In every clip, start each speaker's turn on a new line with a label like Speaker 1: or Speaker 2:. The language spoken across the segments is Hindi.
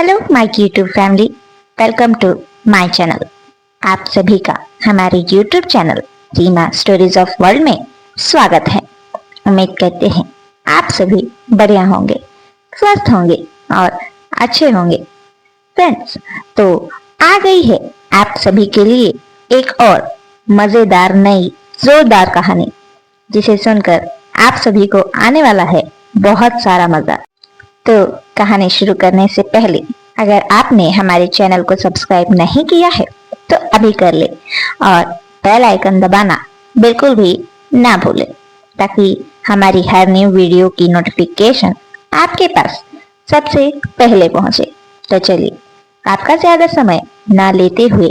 Speaker 1: Hello my YouTube family, welcome to my channel. आप सभी का हमारे YouTube channel Reema stories of world में स्वागत है। उम्मीद करते हैं आप सभी बढ़िया होंगे, स्वस्थ होंगे और अच्छे होंगे। फ्रेंड्स, तो आ गई है आप सभी के लिए एक और मजेदार नई जोरदार कहानी, जिसे सुनकर आप सभी को आने वाला है बहुत सारा मजा। तो कहानी शुरू करने से पहले अगर आपने हमारे चैनल को सब्सक्राइब नहीं किया है तो अभी कर ले और बेल आइकन दबाना बिल्कुल भी ना भूले, ताकि हमारी हर न्यू वीडियो की नोटिफिकेशन आपके पास सबसे पहले पहुंचे। तो चलिए आपका ज्यादा समय ना लेते हुए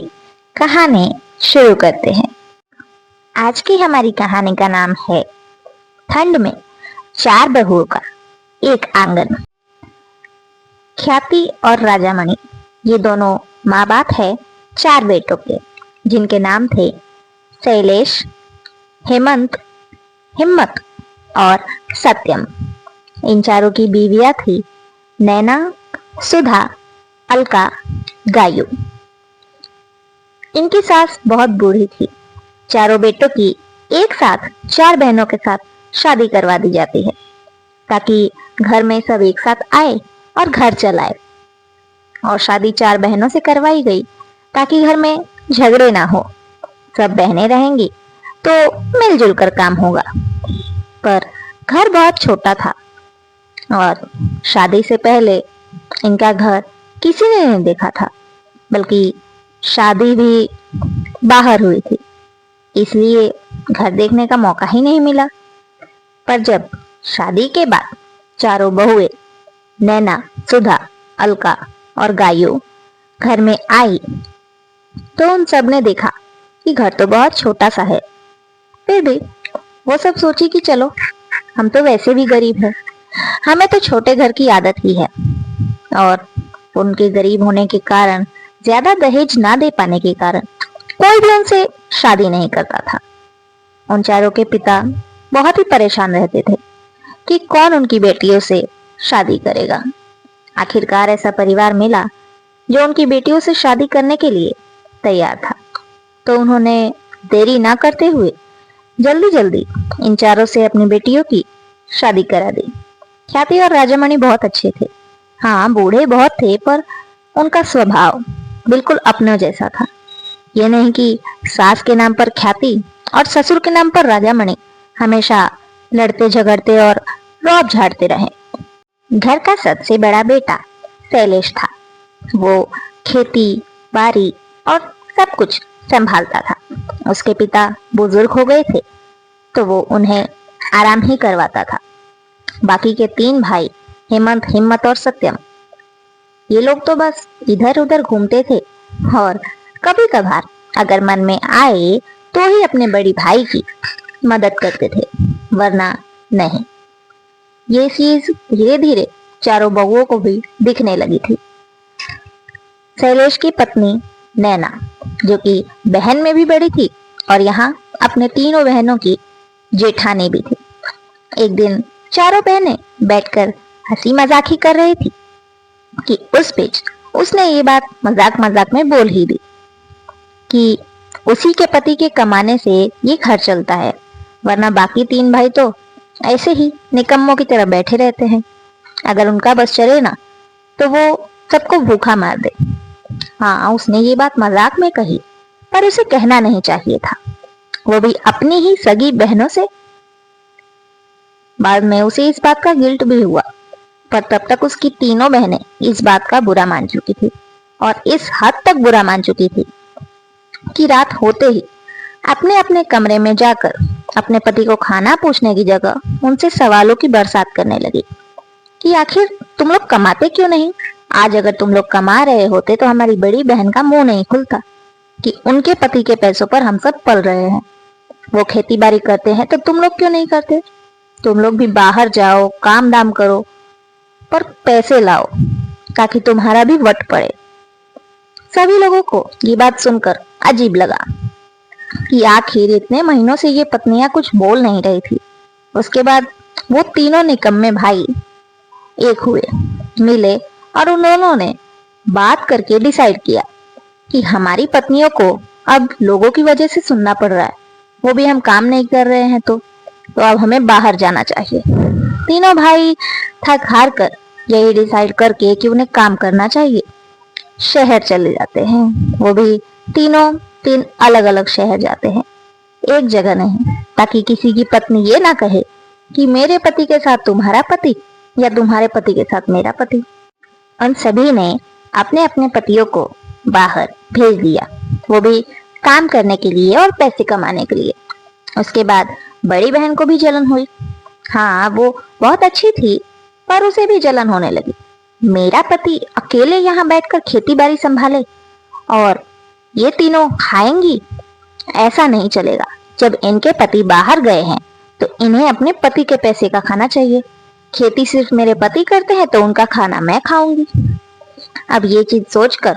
Speaker 1: कहानी शुरू करते हैं। आज की हमारी कहानी का नाम है ठंड में चार बहुओं का एक आंगन। ख्याति और राजामणि ये दोनों माँ बाप है चार बेटों के, जिनके नाम थे शैलेश, हेमंत, हिम्मत और सत्यम। इन चारों की बीवियां थी नैना, सुधा, अलका, गायु। इनकी सास बहुत बूढ़ी थी। चारों बेटों की एक साथ चार बहनों के साथ शादी करवा दी जाती है, ताकि घर में सब एक साथ आए और घर चलाए। और शादी चार बहनों से करवाई गई ताकि घर में झगड़े ना हो। सब बहनें रहेंगी तो मिलजुल कर काम होगा। पर घर बहुत छोटा था और शादी से पहले इनका घर किसी ने नहीं देखा था, बल्कि शादी भी बाहर हुई थी, इसलिए घर देखने का मौका ही नहीं मिला। पर जब शादी के बाद चारों बहुएं नैना, सुधा, अलका और गायु घर में आई तो उन सब ने देखा कि घर तो बहुत छोटा सा है। फिर भी वो सब सोची कि चलो, हम तो वैसे भी गरीब हैं, हमें तो छोटे घर की आदत ही है। और उनके गरीब होने के कारण, ज्यादा दहेज ना दे पाने के कारण कोई भी उनसे शादी नहीं करता था। उन चारों के पिता बहुत ही परेशान रहते थे कि कौन उनकी बेटियों से शादी करेगा। आखिरकार ऐसा परिवार मिला जो उनकी बेटियों से शादी करने के लिए तैयार था। तो उन्होंने देरी ना करते हुए जल्दी जल्दी इन चारों से अपनी बेटियों की शादी करा दी। ख्याति और राजामणि बहुत अच्छे थे। हाँ, बूढ़े बहुत थे, पर उनका स्वभाव बिल्कुल अपनों जैसा था। ये नहीं कि सास के नाम पर ख्याति और ससुर के नाम पर राजामणि हमेशा लड़ते झगड़ते और रौब झाड़ते रहे। घर का सबसे बड़ा बेटा शैलेश था। वो खेती बाड़ी और सब कुछ संभालता था। उसके पिता बुजुर्ग हो गए थे, तो वो उन्हें आराम ही करवाता था। बाकी के तीन भाई हेमंत, हिम्मत और सत्यम, ये लोग तो बस इधर उधर घूमते थे और कभी कभार अगर मन में आए तो ही अपने बड़ी भाई की मदद करते थे, वरना नहीं। ये चीज धीरे धीरे चारों बहुओं को भी दिखने लगी थी। शैलेश की पत्नी नैना, जो कि बहन में भी बड़ी थी और यहाँ अपने तीनों बहनों की जेठानी भी थी। एक दिन चारों बहनें बैठकर हंसी मजाक ही कर रही थी कि उस बीच उसने ये बात मजाक मजाक में बोल ही दी कि उसी के पति के कमाने से ये घर चलता है, वरना बाकी तीन भाई तो ऐसे ही निकम्मों की तरह बैठे रहते हैं। अगर उनका बस चले ना तो वो सबको भूखा मार दे। हाँ, उसने ये बात मजाक में कही, पर उसे कहना नहीं चाहिए था, वो भी अपनी ही सगी बहनों से। बाद में उसे इस बात का गिल्ट भी हुआ, पर तब तक उसकी तीनों बहनें इस बात का बुरा मान चुकी थी, और इस हद तक बुरा मान चुकी थी कि रात होते ही अपने अपने कमरे में जाकर अपने पति को खाना पूछने की जगह उनसे सवालों की बरसात करने लगी कि आखिर तुम लोग कमाते क्यों नहीं? आज अगर तुम लोग कमा रहे होते तो हमारी बड़ी बहन का मुंह नहीं खुलता कि उनके पति के पैसों पर हम सब पल रहे हैं। वो खेती बाड़ी करते हैं तो तुम लोग क्यों नहीं करते? तुम लोग भी बाहर जाओ, काम दाम करो, पर पैसे लाओ ताकि तुम्हारा भी वट पड़े। सभी लोगों को ये बात सुनकर अजीब लगा कि आखिर इतने महीनों से ये पत्नियां कुछ बोल नहीं रही थी। उसके बाद वो तीनों निकम्मे भाई एक हुए, मिले और उन दोनों ने बात करके डिसाइड किया कि हमारी पत्नियों को अब लोगों की वजह से सुनना पड़ रहा है, वो भी हम काम नहीं कर रहे हैं तो अब हमें बाहर जाना चाहिए। तीनों भाई थक हार कर यही डिसाइड करके कि उन्हें काम करना चाहिए शहर चले जाते हैं। वो भी तीनों तीन अलग अलग शहर जाते हैं, एक जगह नहीं, ताकि किसी की पत्नी ये ना कहे कि मेरे पति के साथ तुम्हारा पति या तुम्हारे पति के साथ मेरा पति। उन सभी ने अपने अपने पतियों को बाहर भेज दिया, वो भी काम करने के लिए और पैसे कमाने के लिए। उसके बाद बड़ी बहन को भी जलन हुई। हाँ, वो बहुत अच्छी थी, पर उसे भी जलन होने लगी। मेरा पति अकेले यहाँ बैठकर खेती बाड़ी संभाले और ये तीनों खाएंगी, ऐसा नहीं चलेगा। जब इनके पति बाहर गए हैं तो इन्हें अपने पति के पैसे का खाना चाहिए। खेती सिर्फ मेरे पति करते हैं तो उनका खाना मैं खाऊंगी। अब ये चीज सोचकर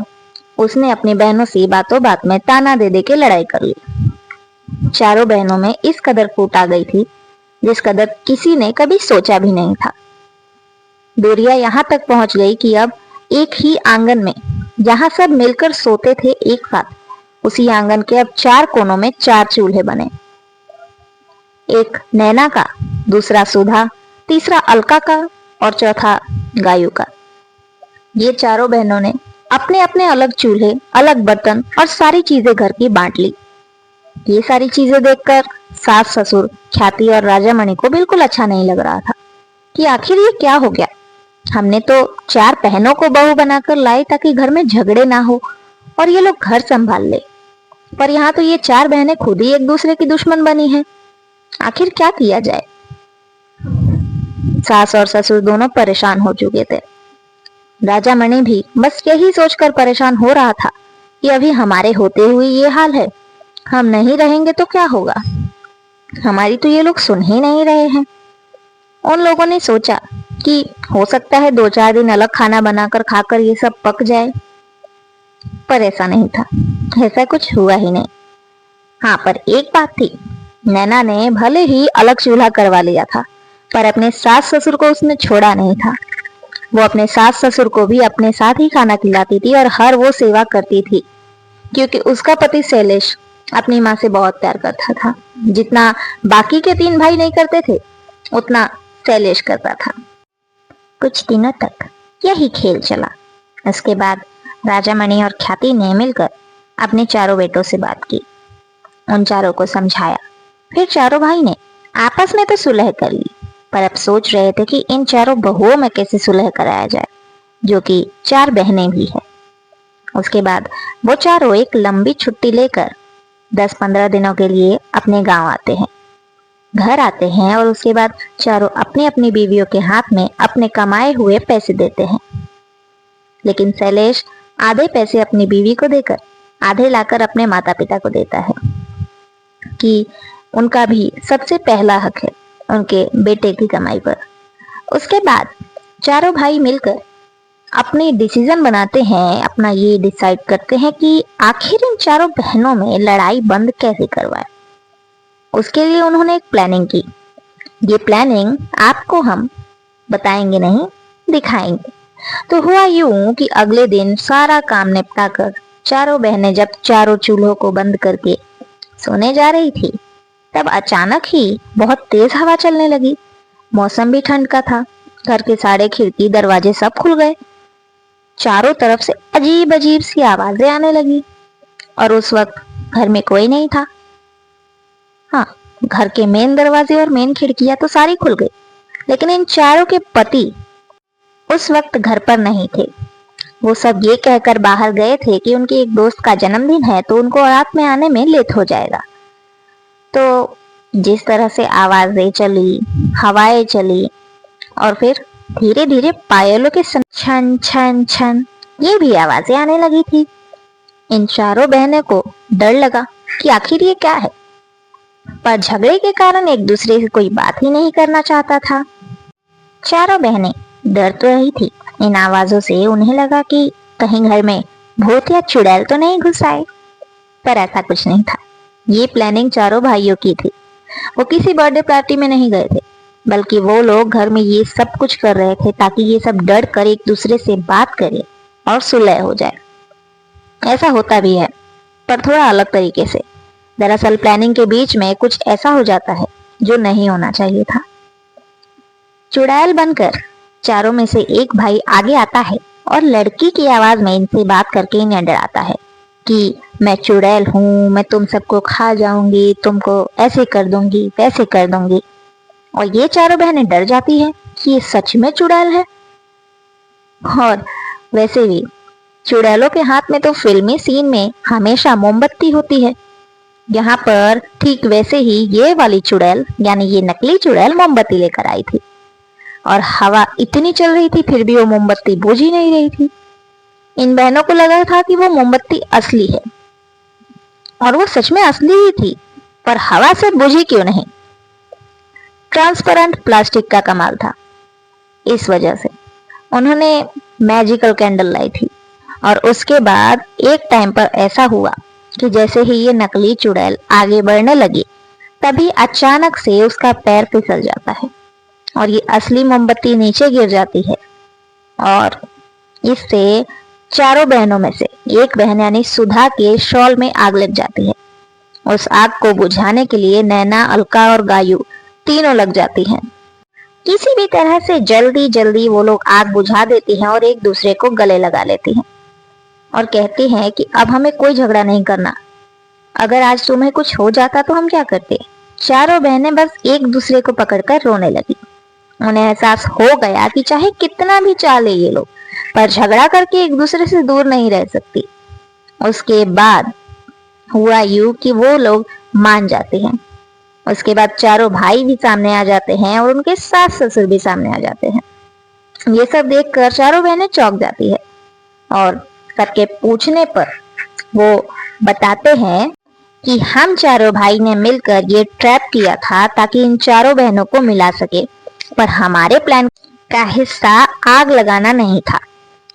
Speaker 1: उसने अपनी बहनों से बातों बात में ताना दे दे के लड़ाई कर ली। चारों बहनों में इस कदर फूट आ गई थी जिस कदर किसी ने कभी सोचा भी नहीं था। दूरियां यहाँ तक पहुंच गई कि अब एक ही आंगन में, जहां सब मिलकर सोते थे एक साथ, उसी आंगन के अब 4 कोनों में 4 चूल्हे बने। एक नैना का, दूसरा सुधा, तीसरा अलका का और चौथा गायू का। ये चारों बहनों ने अपने अपने अलग चूल्हे, अलग बर्तन और सारी चीजें घर की बांट ली। ये सारी चीजें देखकर सास ससुर, ख्याति और राजामणि को बिल्कुल अच्छा नहीं लग रहा था कि आखिर ये क्या हो गया। हमने तो 4 बहनों को बहू बनाकर लाई ताकि घर में झगड़े ना हो और ये लोग घर संभाल ले, पर यहाँ तो ये 4 बहनें खुद ही एक दूसरे की दुश्मन बनी हैं। आखिर क्या किया जाए। सास और ससुर दोनों परेशान हो चुके थे। राजामणि भी बस यही सोचकर परेशान हो रहा था कि अभी हमारे होते हुए ये हाल है, हम नहीं रहेंगे तो क्या होगा। हमारी तो ये लोग सुन ही नहीं रहे हैं। उन लोगों ने सोचा कि हो सकता है 2-4 दिन अलग खाना बनाकर खाकर ये सब पक जाए, पर ऐसा नहीं था। ऐसा कुछ हुआ ही नहीं। हाँ, पर एक बात थी, नैना ने भले ही अलग चूल्हा करवा लिया था, पर अपने सास ससुर को उसने छोड़ा नहीं था। वो अपने सास ससुर को भी अपने साथ ही खाना खिलाती थी और हर वो सेवा करती थी, क्योंकि उसका पति शैलेश अपनी माँ से बहुत प्यार करता था। जितना बाकी के 3 भाई नहीं करते थे, उतना शैलेश करता था। कुछ दिनों तक यही खेल चला। उसके बाद राजामणि और ख्याति ने मिलकर अपने चारों बेटों से बात की, उन चारों को समझाया। फिर चारों भाई ने आपस में तो सुलह कर ली, पर अब सोच रहे थे कि इन चारों बहुओं में कैसे सुलह कराया जाए, जो कि 4 बहनें भी है। उसके बाद वो चारों एक लंबी छुट्टी लेकर 10-15 दिनों के लिए अपने गांव आते हैं, घर आते हैं और उसके बाद चारों अपनी अपनी बीवियों के हाथ में अपने कमाए हुए पैसे देते हैं। लेकिन शैलेश आधे पैसे अपनी बीवी को देकर आधे लाकर अपने माता पिता को देता है कि उनका भी सबसे पहला हक है उनके बेटे की कमाई पर। उसके बाद चारों भाई मिलकर अपने डिसीजन बनाते हैं, अपना ये डिसाइड करते हैं कि आखिर इन चारों बहनों में लड़ाई बंद कैसे करवाए। उसके लिए उन्होंने एक प्लानिंग की। ये प्लानिंग आपको हम बताएंगे नहीं, दिखाएंगे। तो हुआ यूं कि अगले दिन सारा काम निपटा कर चारों बहनें जब चारों चूल्हों को बंद करके सोने जा रही थी, तब अचानक ही बहुत तेज हवा चलने लगी। मौसम भी ठंड का था। घर के सारे खिड़की दरवाजे सब खुल गए। चारों तरफ से अजीब अजीब सी आवाजें आने लगी और उस वक्त घर में कोई नहीं था। हाँ, घर के मेन दरवाजे और मेन खिड़कियां तो सारी खुल गई, लेकिन इन चारों के पति उस वक्त घर पर नहीं थे। वो सब ये कहकर बाहर गए थे कि उनके एक दोस्त का जन्मदिन है तो उनको रात में आने में लेट हो जाएगा। तो जिस तरह से आवाजें चली, हवाएं चली और फिर धीरे धीरे पायलों के छन छन छन ये भी आवाजें आने लगी थी। इन चारों बहनों को डर लगा कि आखिर ये क्या है, पर झगड़े के कारण एक दूसरे से कोई बात ही नहीं करना चाहता था। चारों बहनें डर तो रही थी इन आवाजों से। उन्हें लगा कि कहीं घर में भूत या चुड़ैल तो नहीं घुस आए, पर ऐसा कुछ नहीं था। ये प्लानिंग चारों भाइयों की थी। वो किसी बर्थडे पार्टी में नहीं गए थे, बल्कि वो लोग घर में ये सब कुछ कर रहे थे ताकि ये सब डर कर एक दूसरे से बात करें और सुलह हो जाए। ऐसा होता भी है, पर थोड़ा अलग तरीके से। दरअसल प्लानिंग के बीच में कुछ ऐसा हो जाता है जो नहीं होना चाहिए था। चुड़ैल बनकर चारों में से एक भाई आगे आता है और लड़की की आवाज में इनसे बात करके इन्हें डराता है कि मैं चुड़ैल हूँ, मैं तुम सबको खा जाऊंगी, तुमको ऐसे कर दूंगी, वैसे कर दूंगी। और ये चारों बहनें डर जाती हैं कि ये सच में चुड़ैल है। और वैसे भी चुड़ैलों के हाथ में तो फिल्मी सीन में हमेशा मोमबत्ती होती है। यहाँ पर ठीक वैसे ही ये वाली चुड़ैल यानी ये नकली चुड़ैल मोमबत्ती लेकर आई थी, और हवा इतनी चल रही थी फिर भी वो मोमबत्ती बुझ ही नहीं रही थी। इन बहनों को लगा था कि वो मोमबत्ती असली है, और वो सच में असली ही थी, पर हवा से बुझी क्यों नहीं। ट्रांसपेरेंट प्लास्टिक का कमाल था। इस वजह से उन्होंने मैजिकल कैंडल लाई थी, और उसके बाद एक टाइम पर ऐसा हुआ कि जैसे ही ये नकली चुड़ैल आगे बढ़ने लगी, तभी अचानक से उसका पैर फिसल जाता है और ये असली मोमबत्ती नीचे गिर जाती है। और इससे चारों बहनों में से एक बहन यानी सुधा के शॉल में आग लग जाती है। उस आग को बुझाने के लिए नैना, अलका और गायू तीनों लग जाती हैं। किसी भी तरह से जल्दी जल्दी वो लोग आग बुझा देती हैं और एक दूसरे को गले लगा लेती हैं और कहती हैं कि अब हमें कोई झगड़ा नहीं करना। अगर आज तुम्हें कुछ हो जाता तो हम क्या करते। चारों बहनें बस एक दूसरे को पकड़कर रोने लगी। उन्हें एहसास हो गया कि चाहे कितना भी चाले ये लोग, पर झगड़ा करके एक दूसरे से दूर नहीं रह सकती। उसके बाद हुआ यूं कि वो लोग मान जाते हैं। उसके बाद चारों भाई भी सामने आ जाते हैं और उनके सास ससुर भी सामने आ जाते हैं। ये सब देखकर चारों बहनें चौंक जाती है, और सबके पूछने पर वो बताते हैं कि हम चारों भाई ने मिलकर ये ट्रैप किया था ताकि इन चारों बहनों को मिला सके, पर हमारे प्लान का हिस्सा आग लगाना नहीं था।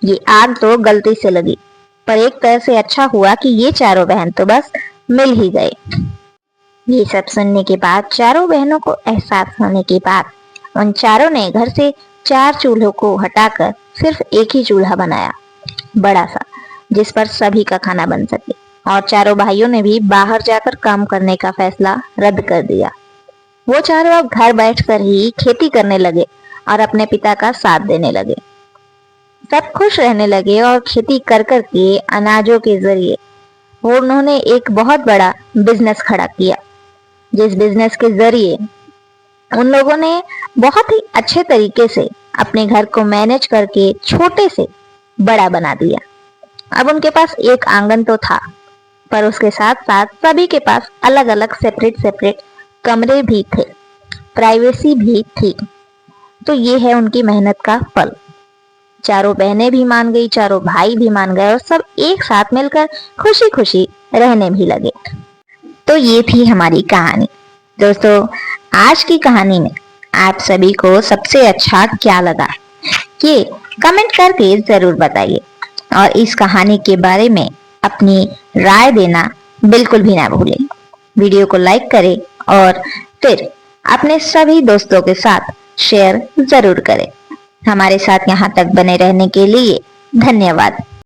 Speaker 1: ये आग तो गलती से लगी, पर एक तरह से अच्छा हुआ कि ये चारों बहन तो बस मिल ही गए। ये सब सुनने के बाद, चारों बहनों को एहसास होने के बाद, उन चारों ने घर से 4 चूल्हों को हटाकर सिर्फ एक ही चूल्हा बनाया, बड़ा सा, जिस पर सभी का खाना बन सके। और चारों भाइयों ने भी बाहर जाकर काम करने का फैसला रद्द कर दिया। वो चारों अब घर बैठकर ही खेती करने लगे और अपने पिता का साथ देने लगे। सब खुश रहने लगे और खेती कर कर के अनाजों के जरिए वो उन्होंने एक बहुत बड़ा बिजनेस खड़ा किया, जिस बिजनेस के जरिए उन लोगों ने बहुत ही अच्छे तरीके से अपने घर को मैनेज करके छोटे से बड़ा बना दिया। अब उनके पास एक आंगन तो था, पर उसके साथ साथ सभी के पास अलग अलग सेपरेट कमरे भी थे, प्राइवेसी भी थी। तो ये है उनकी मेहनत का फल। चारों बहनें भी मान गई, चारों भाई भी मान गए और सब एक साथ मिलकर खुशी खुशी रहने भी लगे। तो ये थी हमारी कहानी। दोस्तों, आज की कहानी में आप सभी को सबसे अच्छा क्या लगा, ये कमेंट करके जरूर बताइए, और इस कहानी के बारे में अपनी राय देना बिल्कुल भी ना भूलें। वीडियो को लाइक करें और फिर अपने सभी दोस्तों के साथ शेयर जरूर करें। हमारे साथ यहाँ तक बने रहने के लिए धन्यवाद।